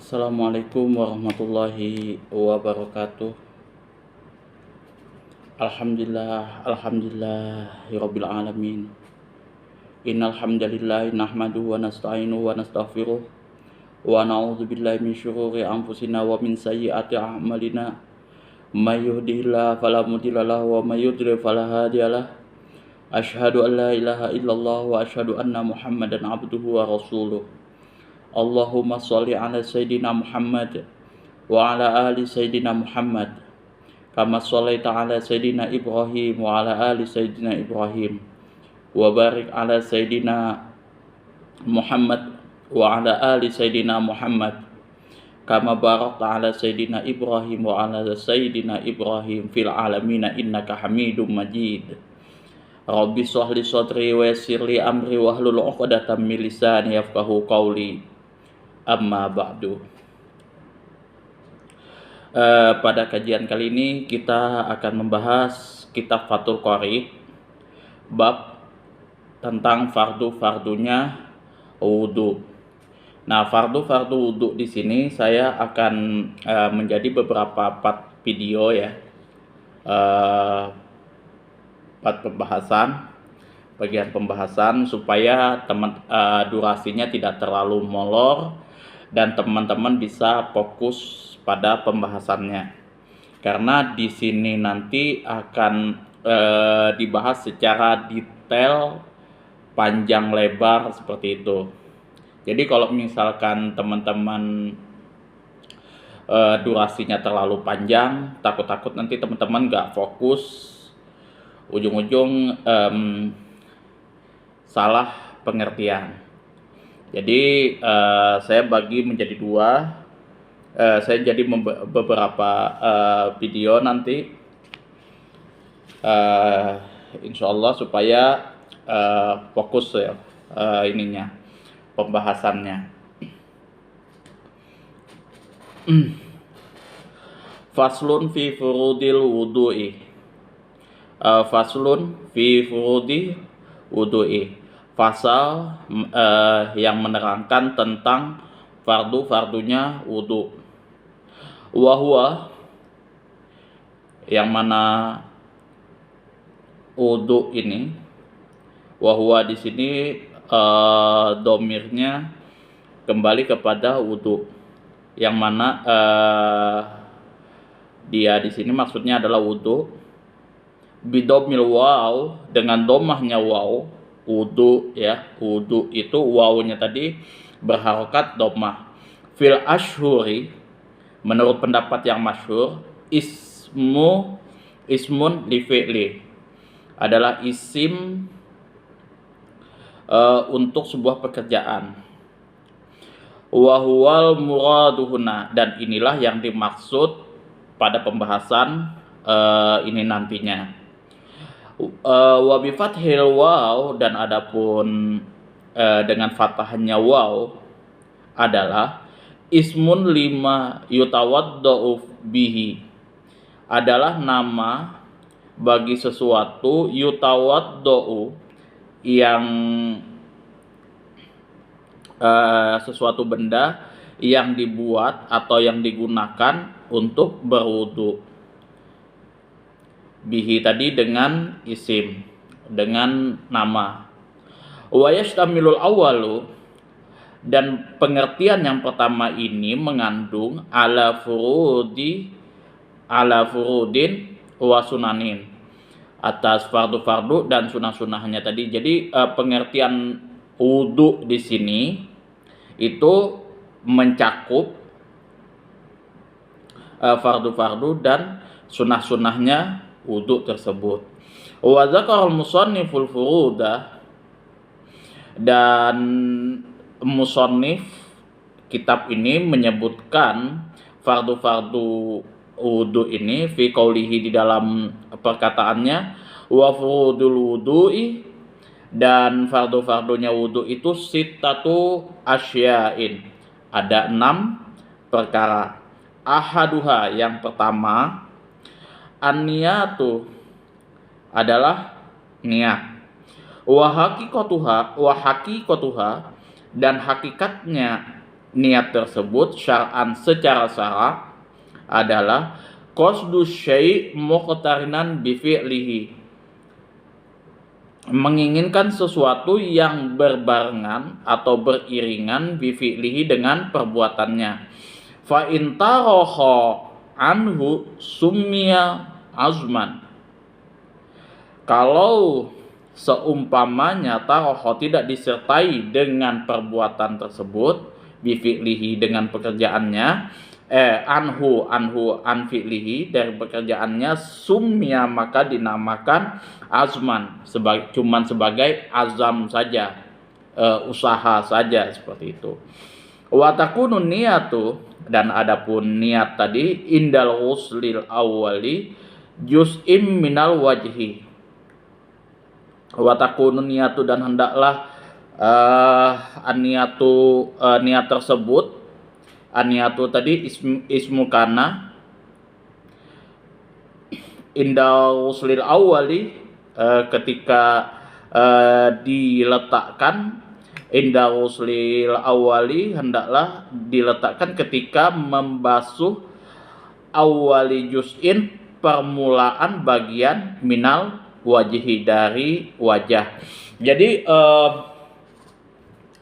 Assalamualaikum warahmatullahi wabarakatuh. Alhamdulillahirabbil alamin. Innal hamdalillah nahmaduhu wa nasta'inuhu wa nastaghfiruh wa na'udzubillahi min syururi anfusina wa min sayyiati a'malina. May yahdihillahu fala mudilla lahu wa may yudlil fala hadiyalah. Asyhadu an la ilaha illallah wa asyhadu anna Muhammadan abduhu wa rasuluh. Allahumma sholli ala sayyidina Muhammad wa ala ali sayyidina Muhammad kama shallaita ala sayyidina Ibrahim wa ala ali sayyidina Ibrahim wa barik ala sayyidina Muhammad wa ala ali sayyidina Muhammad kama barakta ala sayyidina Ibrahim wa ala sayyidina Ibrahim fil alamin innaka Hamidum Majid. Rabbi shrah li sadri wa yassir li amri wahlul 'uqdatam min lisani yafqahu qawli. Amma ba'du. Pada kajian kali ini kita akan membahas kitab Fathul Qorib, bab tentang fardu-fardunya wudu. Nah, fardu-fardu wudu di sini saya akan menjadi beberapa part video ya, part bagian pembahasan supaya durasinya tidak terlalu molor dan teman-teman bisa fokus pada pembahasannya. Karena di sini nanti akan dibahas secara detail, panjang lebar seperti itu. Jadi kalau misalkan teman-teman durasinya terlalu panjang, takut-takut nanti teman-teman nggak fokus, ujung-ujung salah pengertian. Jadi saya bagi menjadi dua. Saya jadi beberapa video nanti, insya Allah supaya fokus ya ininya pembahasannya. Faslun fi furudil wudu'i. Faslun fi furudi wudu'i. Pasal yang menerangkan tentang fardu-fardunya wudu. Wahwa, yang mana wudu ini, wahwa di sini domirnya kembali kepada wudu, yang mana dia di sini maksudnya adalah wudu. Bidomil waw, dengan domahnya waw. Wudu ya, wudu itu wawunya tadi berharokat domah. Fil ashhuri, menurut pendapat yang masyhur, ismun li fi'li, adalah isim untuk sebuah pekerjaan. Wa huwal muraduhuna, dan inilah yang dimaksud pada pembahasan ini nantinya. Wa bi fathil waw, dan adapun dengan fathahnya waw adalah ismun lima yutawaddau bihi, adalah nama bagi sesuatu yutawaddau, yang sesuatu benda yang dibuat atau yang digunakan untuk berwudu. Bihi tadi dengan isim, dengan nama. Wa yashtamilul awwalu, dan pengertian yang pertama ini mengandung ala furudin wa sunanin, atas fardu-fardu dan sunah-sunahnya tadi. Jadi pengertian wudu di sini itu mencakup fardu-fardu dan sunah-sunahnya wudu tersebut. Wa dzakara al-musanniful furuda, dan musannif kitab ini menyebutkan fardu-fardu wudu ini fi qaulihi, di dalam perkataannya, wa furudul wudu'i, dan fardu-fardunya wudu itu sittatu asya'in, ada 6 perkara. Ahaduha, yang pertama, an-niyatu, adalah niat. Wa haqiqatuha, dan hakikatnya niat tersebut syar'an secara syara adalah qasdu syai' muqtarinan bi fi'lihi, menginginkan sesuatu yang berbarengan atau beriringan bi fi'lihi dengan perbuatannya. Fa in taraha anhu summiya azman. Kalau seumpamanya taraha tidak disertai dengan perbuatan tersebut, bi fi'lihi dengan pekerjaannya, anhu an fi'lihi dari pekerjaannya, sumya maka dinamakan azman, cuman sebagai azam saja, usaha saja seperti itu. Wa takunu niyatu, dan adapun niat tadi indal ghuslil awwali juz'im minal wajhi. Wa takunu niyatu, dan hendaklah niat tersebut, niatu tadi ismu kana inda uslil awali, ketika diletakkan, inda uslil awali hendaklah diletakkan ketika membasuh awali juz'in permulaan bagian minal wajhi dari wajah. Jadi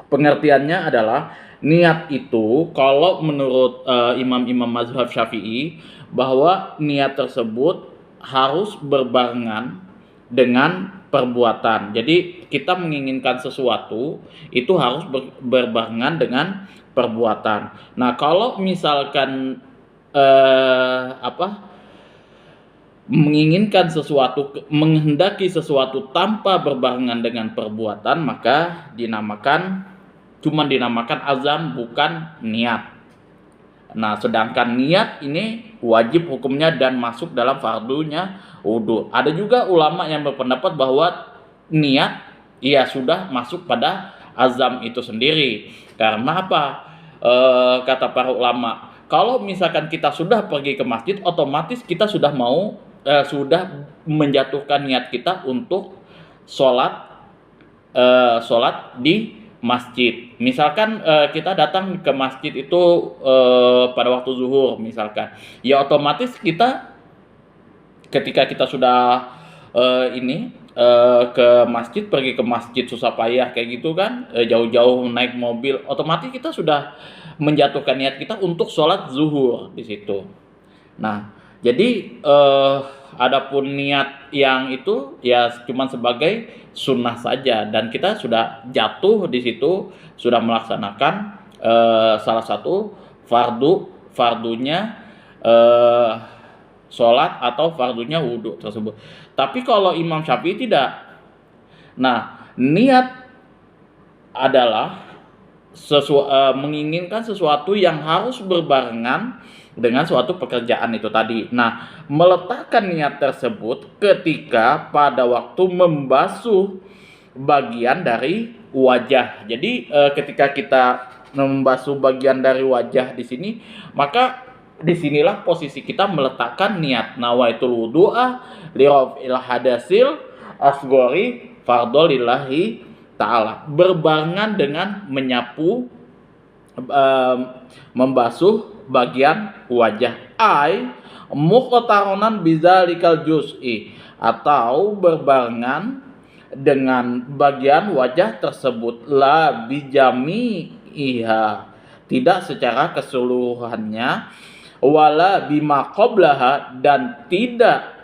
pengertiannya adalah niat itu kalau menurut imam-imam mazhab Syafi'i bahwa niat tersebut harus berbarengan dengan perbuatan. Jadi kita menginginkan sesuatu itu harus berbarengan dengan perbuatan. Nah, kalau misalkan menginginkan sesuatu, menghendaki sesuatu tanpa berbarengan dengan perbuatan, maka dinamakan azam, bukan niat. Nah, sedangkan niat ini wajib hukumnya dan masuk dalam fardunya wudu. Ada juga ulama yang berpendapat bahwa niat sudah masuk pada azam itu sendiri. Karena apa? Kata para ulama, kalau misalkan kita sudah pergi ke masjid, otomatis kita sudah menjatuhkan niat kita untuk sholat di masjid. Misalkan kita datang ke masjid itu pada waktu zuhur misalkan, ya otomatis kita ketika kita sudah pergi ke masjid susah payah kayak gitu kan, jauh-jauh naik mobil, otomatis kita sudah menjatuhkan niat kita untuk sholat zuhur di situ. Nah, jadi adapun niat yang itu ya cuma sebagai sunnah saja, dan kita sudah jatuh di situ, sudah melaksanakan salah satu fardunya sholat atau fardunya wudhu tersebut. Tapi kalau Imam Syafi'i tidak. Nah, niat adalah menginginkan sesuatu yang harus berbarengan dengan suatu pekerjaan itu tadi. Nah, meletakkan niat tersebut ketika pada waktu membasuh bagian dari wajah. Jadi ketika kita membasuh bagian dari wajah di sini, maka disinilah posisi kita meletakkan niat nawaitul wudu'a li raf'il hadasil asghari fardholillahi ta'ala, berbarengan dengan menyapu, membasuh bagian wajah, muqtaronan bizalikal juz'i, atau berbarengan dengan bagian wajah tersebut, la bijami'iha, tidak secara keseluruhannya, wala bima qablaha, dan tidak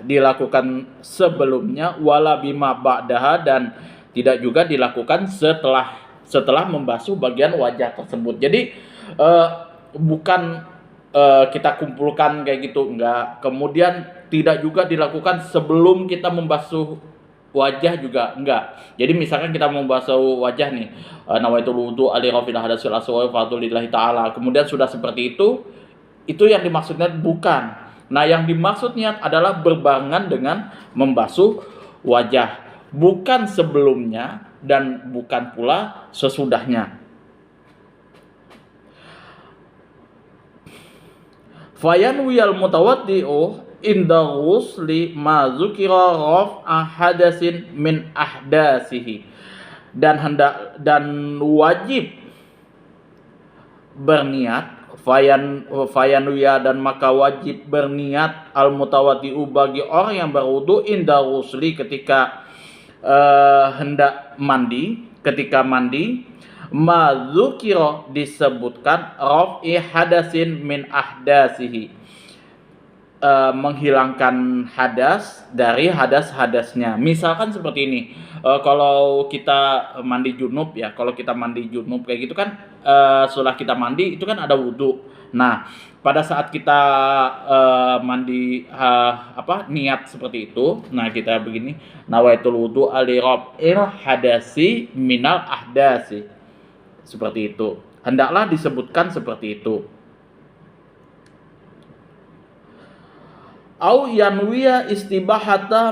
dilakukan sebelumnya, wala bima ba'daha, dan tidak juga dilakukan setelah membasuh bagian wajah tersebut. Jadi bukan kita kumpulkan kayak gitu, enggak. Kemudian tidak juga dilakukan sebelum kita membasuh wajah juga enggak. Jadi misalkan kita membasuh wajah nih, nawaitul wudu ali rafil hadasil aswar fadlillahi ta'ala, kemudian sudah seperti itu yang dimaksudnya bukan. Nah, yang dimaksud niat adalah berbarengan dengan membasuh wajah, bukan sebelumnya dan bukan pula sesudahnya. Fayanwiyal mutawaddi'u inda ghusli ma dzukira raf'a hadasin min ahdasihi, dan wajib berniat, fayanuya dan maka wajib berniat al mutawadi'u bagi orang yang berwudu inda ghusli ketika hendak mandi, ketika mandi, madzukira disebutkan raf'i hadasin min ahdasihi, menghilangkan hadas dari hadas-hadasnya. Misalkan seperti ini, kalau kita mandi junub ya, kalau kita mandi junub kayak gitu kan, setelah kita mandi itu kan ada wudhu. Nah, pada saat kita mandi niat seperti itu, nah kita begini, nawaitul wudhu ali raf'il hadasi minal ahdasi, seperti itu. Hendaklah disebutkan seperti itu. Au yanwiya istibahata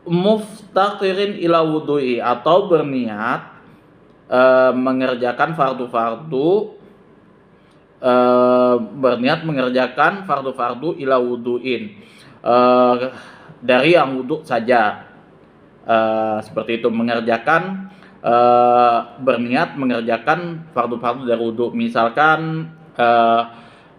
muftaqirin ila wudu'i, atau berniat mengerjakan fardu-fardu, berniat mengerjakan fardu-fardu ila wudu'in, dari yang wudu saja, seperti itu, mengerjakan berniat mengerjakan fardu-fardu dari wudu.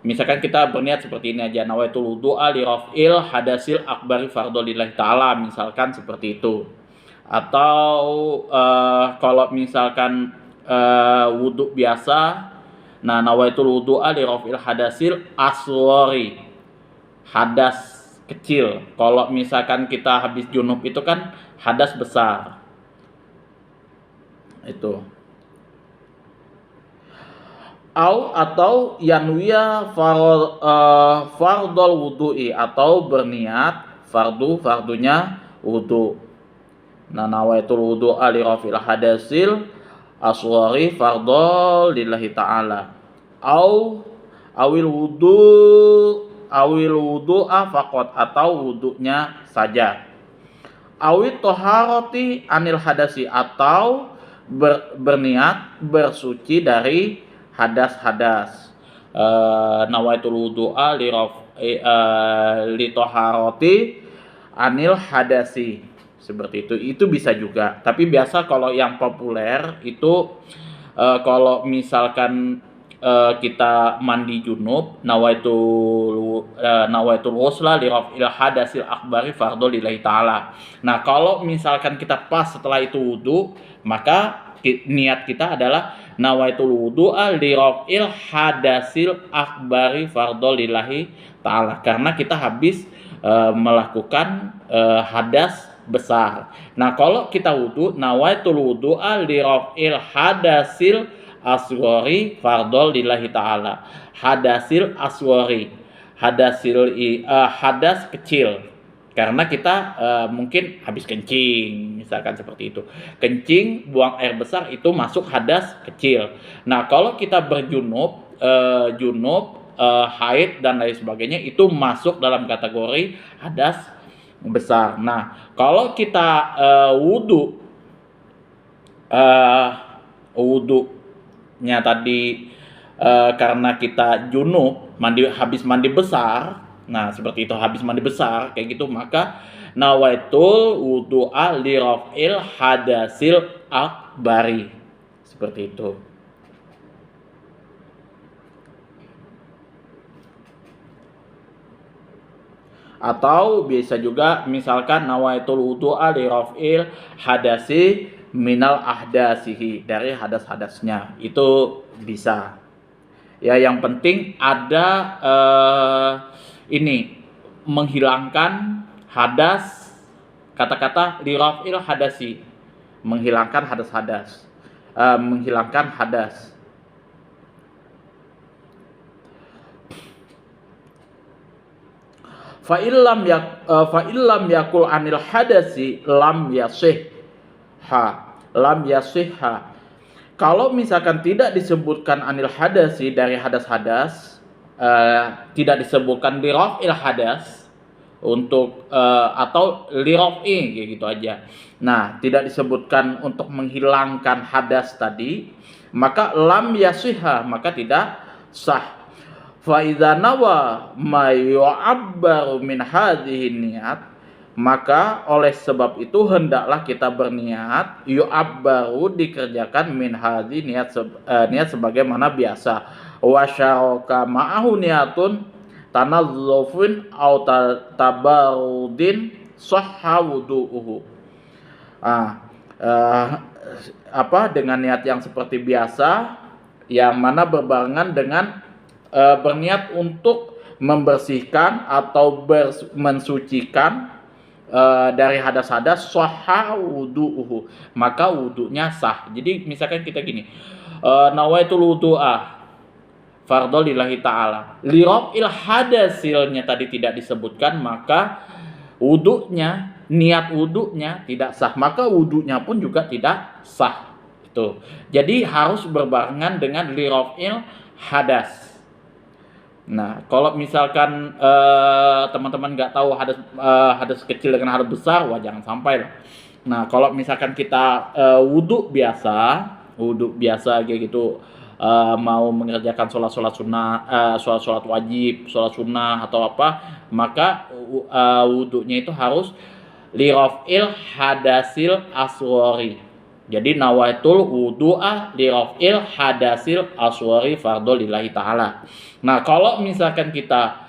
Misalkan kita berniat seperti ini aja, nawaitul wudu'a li raf'il hadasil akbari fardhu lillahi ta'ala, misalkan seperti itu. Atau kalau misalkan wudu biasa, nah nawaitul wudu'a li raf'il hadasil asghari, hadas kecil. Kalau misalkan kita habis junub itu kan hadas besar. Itu. Atau yanwiya fardhol wudu'i, atau berniat fardunya wudu. Nah, nawaitul wudu'a li rafil hadasil asghari fardhol lillahi ta'ala. Awil wudu'a faqat, atau wudunya saja. Awit toharoti anil hadasi, atau berniat bersuci dari hadas-hadas. Nawaitul wudu'a li toharoti anil hadasi, seperti itu bisa juga. Tapi biasa kalau yang populer itu kalau misalkan kita mandi junub, nawaitul ghusla li raf'il hadasil akbari fardhu lillahi ta'ala. Nah, kalau misalkan kita pas setelah itu wudu, maka niat kita adalah nawaitul wudu'a li raf'il hadasil akbari fardhu lillahi ta'ala, karena kita habis melakukan hadas besar. Nah, kalau kita wudu, nawaitul wudu'a li raf'il hadasil asghari fardhu lillahi ta'ala. Hadasil asghari, hadas kecil, karena kita mungkin habis kencing, misalkan seperti itu. Kencing, buang air besar, itu masuk hadas kecil. Nah, kalau kita berjunub, haid dan lain sebagainya, itu masuk dalam kategori hadas besar. Nah, kalau kita wudunya tadi karena kita junub, habis mandi besar, nah seperti itu, habis mandi besar kayak gitu, maka nawaitul wudu'a li raf'il hadasil akbari, seperti itu. Atau bisa juga misalkan nawaitul wudu'a li raf'il hadasi minal ahdasihi, dari hadas-hadasnya, itu bisa. Ya, yang penting ada ini, menghilangkan hadas, kata-kata li raf'il hadasi, menghilangkan hadas-hadas, menghilangkan hadas. Fa illam yakul anil hadasi lam yasihha. Kalau misalkan tidak disebutkan anil hadasi, dari hadas-hadas, tidak disebutkan li raf'il hadas, untuk atau li raf'i kayak gitu aja. Nah, tidak disebutkan untuk menghilangkan hadas tadi, maka lam yasihha, maka tidak sah. Fa idza nawa ma yu'abbaru min hadhihi niat, Maka oleh sebab itu hendaklah kita berniat yu'abbaru dikerjakan min hadhi niat sebagaimana biasa. Wa syaraka ma'ahu niatun tanazzufin au tabarudin sahha wudu'uhu. Dengan niat yang seperti biasa, yang mana berbarengan dengan berniat untuk membersihkan atau mensucikan dari hadas-hadas, sahha wudu'uhu, maka wudunya sah. Jadi misalkan kita gini, nawaitul wudu'a fardhu lillahi ta'ala, li raf'il hadasilnya tadi tidak disebutkan, maka wudunya, niat wudunya tidak sah, maka wudunya pun juga tidak sah. Itu. Jadi harus berbarengan dengan li raf'il hadas. Nah, kalau misalkan teman-teman nggak tahu hadas kecil dengan hadas besar, wah jangan sampai lah. Nah, kalau misalkan kita wudhu biasa kayak gitu, mau mengerjakan sholat sunnah, sholat wajib, sholat sunnah atau apa, maka wudhunya itu harus li raf'il hadasil asghari. Jadi nawaitul wudu'a li raf'il hadasil asghari fardhu lillahi ta'ala. Nah, kalau misalkan kita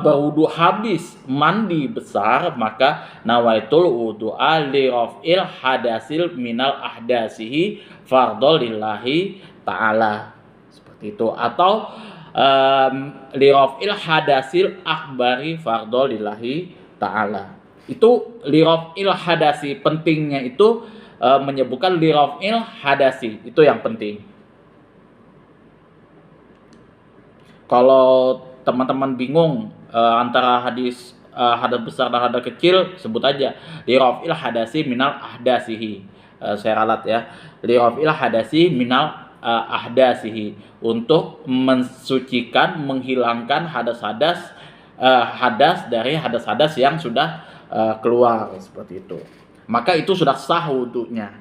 berwudu habis mandi besar, maka nawaitul wudu'a li raf'il hadasil minal ahdasihi fardhu lillahi ta'ala. Seperti itu. Atau li raf'il hadasil akbari fardhu lillahi ta'ala. Itu li raf'il hadasi, pentingnya itu menyebutkan li raf'il hadasi, itu yang penting. Kalau teman-teman bingung antara hadas besar dan hadas kecil, sebut aja li raf'il hadasi minal ahdasihi. Saya ralat ya, li raf'il hadasi minal ahdasihi, untuk mensucikan, menghilangkan hadas dari hadas yang sudah keluar, seperti itu. Maka itu sudah sah wudunya.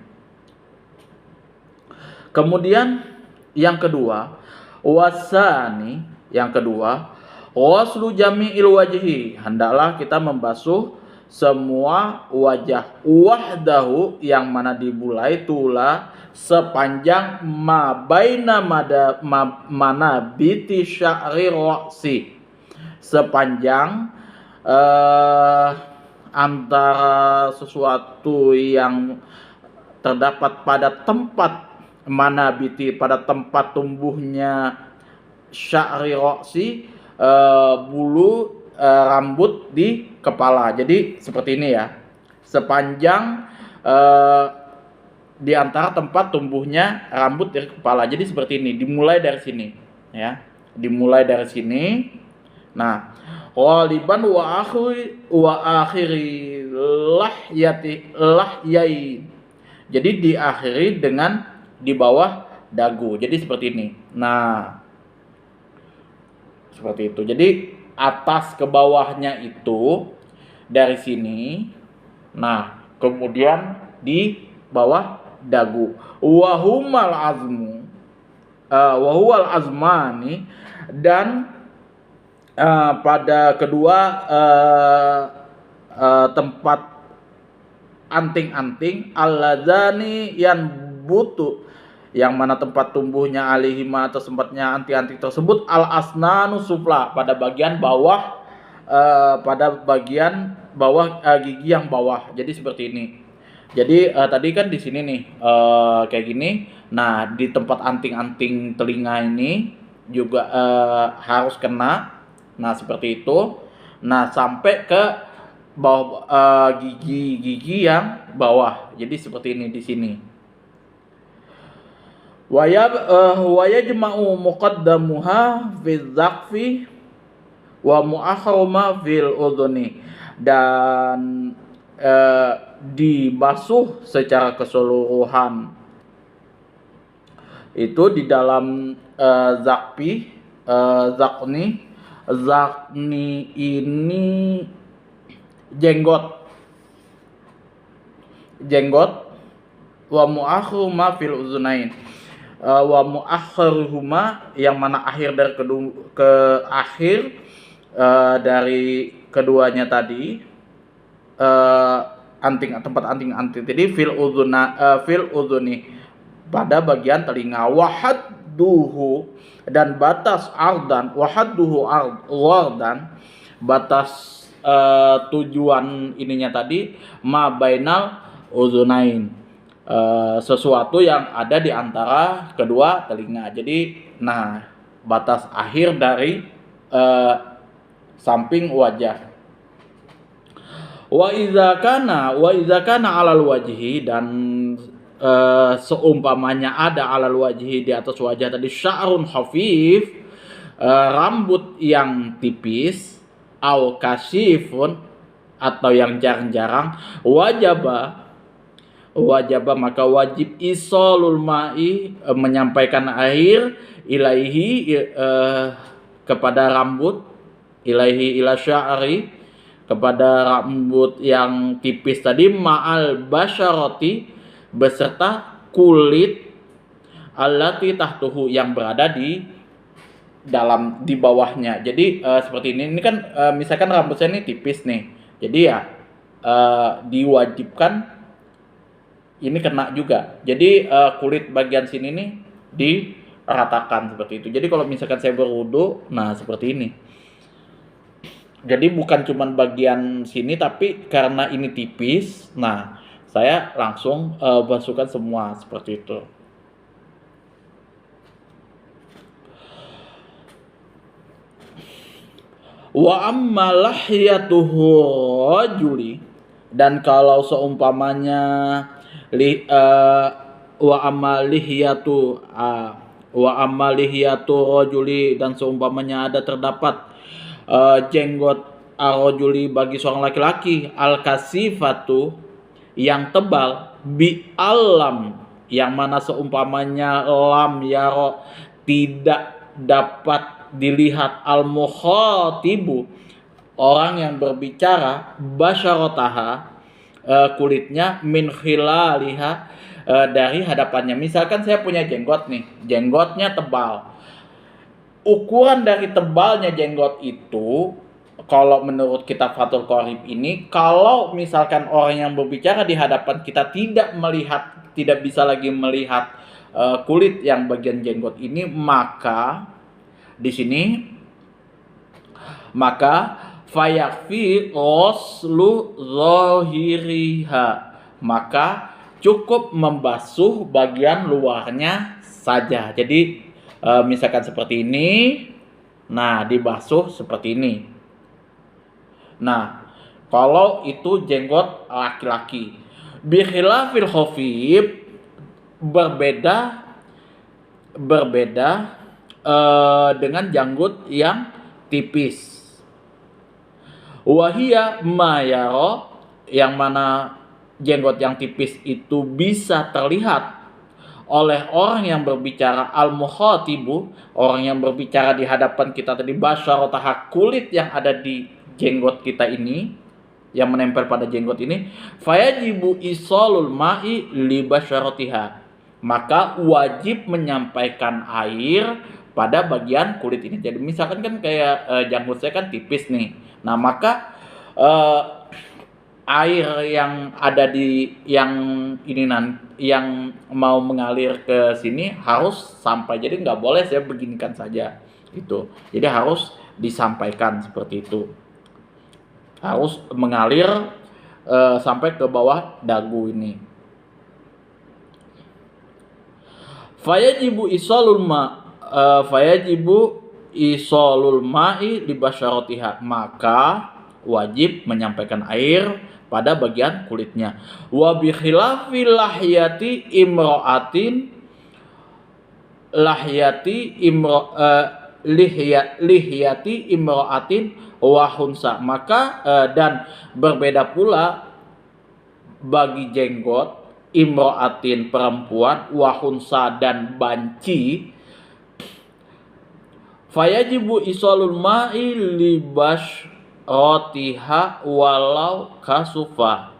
Kemudian yang kedua, waslu jami'il wajhi, hendaklah kita membasuh semua wajah, wahdahu, yang mana dimulai tula sepanjang ma baina manabiti sya'ri ra'si, sepanjang antara sesuatu yang terdapat pada tempat manabiti, pada tempat tumbuhnya sya'ri ra'si, bulu rambut di kepala. Jadi seperti ini ya, sepanjang di antara tempat tumbuhnya rambut di kepala. Jadi seperti ini, dimulai dari sini ya, dimulai dari sini. Nah, ghaliban wa akhiri lahyai, jadi diakhiri dengan di bawah dagu. Jadi seperti ini. Nah, seperti itu. Jadi atas ke bawahnya itu dari sini. Nah, kemudian di bawah dagu. Wahumal azmu, wahual azmani, dan pada kedua tempat anting-anting, alladzani yang butuh, yang mana tempat tumbuhnya alihima, atau tempatnya anting-anting tersebut, al asnanu sufla, pada bagian bawah, gigi yang bawah. Jadi seperti ini. Jadi tadi kan di sini nih kayak gini. Nah, di tempat anting-anting telinga ini juga harus kena. Nah, seperti itu. Nah, sampai ke bawah gigi yang bawah. Jadi seperti ini di sini. Wa yajma'u muqaddamuha fi dzaqfi wa mu'akhkhama fil udhuni, dan dibasuh secara keseluruhan itu di dalam zakni ini jenggot, wa mu'akhkhuma fil uzunain, wa mu'akhkhiruhuma, yang mana akhir dari ke akhir dari keduanya tadi tempat anting tadi fil udhuni pada bagian telinga, wahadduhu dan batas ardan, batas tujuan ininya tadi ma bainal udhunain, sesuatu yang ada di antara kedua telinga. Jadi batas akhir dari samping wajah. Wa idza kana alal wajhi, dan seumpamanya ada alal wajhi di atas wajah tadi sya'run khafif, rambut yang tipis, au kasifun atau yang jarang-jarang, wajaba maka wajib isolul ma'i, menyampaikan air, ilaihi kepada rambut, ilaihi ila sya'ri kepada rambut yang tipis tadi, ma'al basyarati beserta kulit, allati tahtuhu yang berada di bawahnya. Jadi seperti ini kan misalkan rambut saya ini tipis nih, jadi ya diwajibkan ini kena juga. Jadi kulit bagian sini nih diratakan seperti itu. Jadi kalau misalkan saya berwudu, seperti ini. Jadi bukan cuma bagian sini, tapi karena ini tipis, saya langsung basuhkan semua seperti itu. Wa amma lahyatuhu rajuli, dan kalau seumpamanya wa amma lihyatu rajuli, dan seumpamanya ada terdapat jenggot arojuli bagi seorang laki-laki, al-kasifatu yang tebal, bi alam yang mana seumpamanya lam yaro tidak dapat dilihat, al-mukhatibu orang yang berbicara, basyarotaha kulitnya, min khilaliha dari hadapannya. Misalkan saya punya jenggot nih, jenggotnya tebal. Ukuran dari tebalnya jenggot itu, kalau menurut kitab Fathul Qorib ini, kalau misalkan orang yang berbicara di hadapan kita tidak bisa lagi melihat kulit yang bagian jenggot ini, maka di sini fayakfi ghuslu zahiriha, maka cukup membasuh bagian luarnya saja. Jadi misalkan seperti ini, dibasuh seperti ini. Kalau itu jenggot laki-laki. Bi khilafil khafif, berbeda dengan janggut yang tipis. Wahia mayaro, yang mana jenggot yang tipis itu bisa terlihat oleh orang yang berbicara, al-mukhatibu orang yang berbicara di hadapan kita tadi, basyarotaha kulit yang ada di jenggot kita ini, yang menempel pada jenggot ini, fayajibu isolul ma'i li basyarotiha, maka wajib menyampaikan air pada bagian kulit ini. Jadi misalkan kan kayak janggut saya kan tipis nih, maka air yang ada di yang mau mengalir ke sini harus sampai. Jadi nggak boleh saya beginikan saja itu. Jadi harus disampaikan seperti itu. Harus mengalir sampai ke bawah dagu ini. Fayajibu isolul ma'i li basyaratiha, maka wajib menyampaikan air pada bagian kulitnya. Wa bi khilafil lihyati imra'atin wa hunsa, maka dan berbeda pula bagi jenggot imra'atin perempuan, wa hunsa dan banci. Fayajibu isolul ma'i libas rotiha walau kasufa,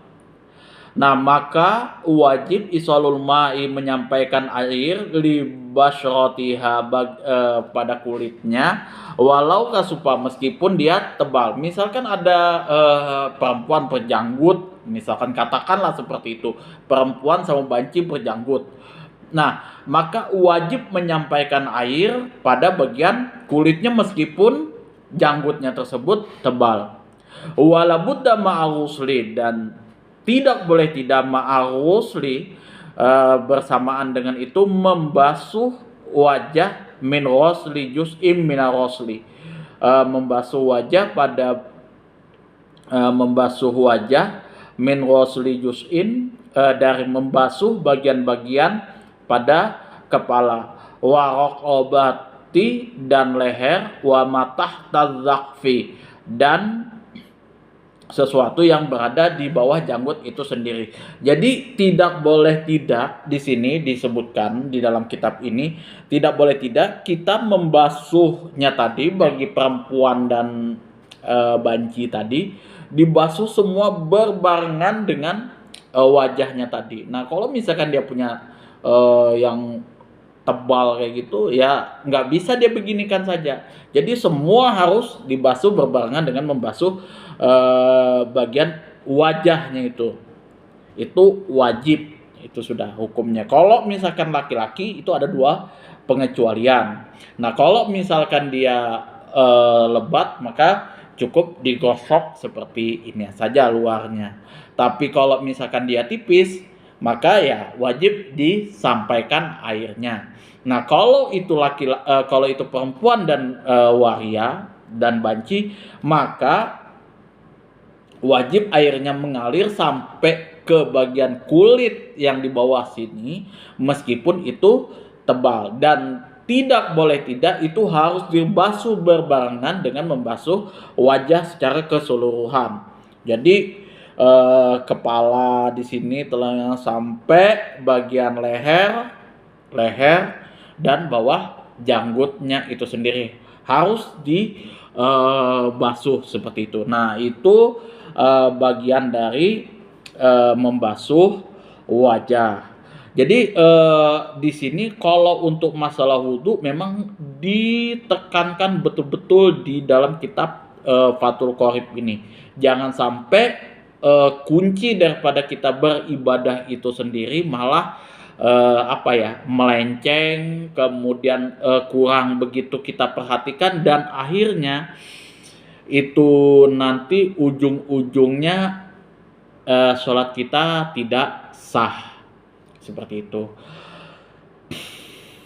Nah, maka wajib isolul ma'i menyampaikan air li basyrotiha pada kulitnya walau kasupa meskipun dia tebal. Misalkan ada perempuan berjanggut, misalkan katakanlah seperti itu, perempuan sama banci berjanggut. Nah, maka wajib menyampaikan air pada bagian kulitnya meskipun janggutnya tersebut tebal. Wala budda ma'arusli, dan tidak boleh tidak ma'arusli bersamaan dengan itu membasuh wajah min rosli juz'im min rosli, membasuh wajah pada membasuh wajah min rosli juz'in, dari membasuh bagian-bagian pada kepala, wa raqabati dan leher, wa matah tazakfi dan sesuatu yang berada di bawah janggut itu sendiri. Jadi tidak boleh tidak, di sini disebutkan di dalam kitab ini tidak boleh tidak kita membasuhnya tadi bagi perempuan dan banci tadi, dibasuh semua berbarengan dengan wajahnya tadi. Nah, kalau misalkan dia punya yang tebal kayak gitu, ya nggak bisa dia beginikan saja. Jadi semua harus dibasuh berbarengan dengan membasuh bagian wajahnya itu wajib, itu sudah hukumnya. Kalau misalkan laki-laki itu ada 2 pengecualian. Nah, kalau misalkan dia lebat maka cukup digosok seperti ini saja luarnya. Tapi kalau misalkan dia tipis maka ya wajib disampaikan airnya. Nah, kalau itu kalau itu perempuan dan waria dan banci, maka wajib airnya mengalir sampai ke bagian kulit yang di bawah sini meskipun itu tebal, dan tidak boleh tidak itu harus dibasuh berbarengan dengan membasuh wajah secara keseluruhan. Jadi kepala di sini telah sampai bagian leher dan bawah janggutnya itu sendiri harus dibasuh seperti itu. Nah, itu bagian dari membasuh wajah. Jadi di sini kalau untuk masalah wudhu memang ditekankan betul-betul di dalam kitab Fathul Qorib ini. Jangan sampai kunci daripada kita beribadah itu sendiri malah melenceng, kemudian kurang begitu kita perhatikan, dan akhirnya itu nanti ujung-ujungnya sholat kita tidak sah seperti itu.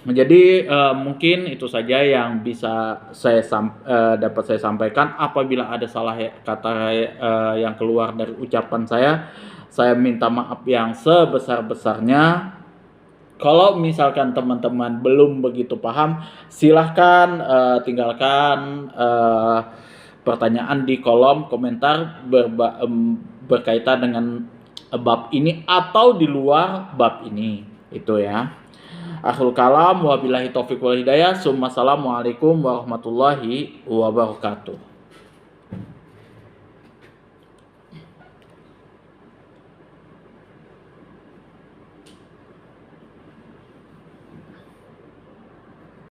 Jadi mungkin itu saja yang bisa dapat saya sampaikan. Apabila ada salah kata yang keluar dari ucapan saya minta maaf yang sebesar-besarnya. Kalau misalkan teman-teman belum begitu paham, silahkan tinggalkan pertanyaan di kolom komentar berkaitan dengan bab ini atau di luar bab ini, itu ya. Akhirul kalam, wabillahi taufiq wal hidayah. Assalamualaikum warahmatullahi wabarakatuh.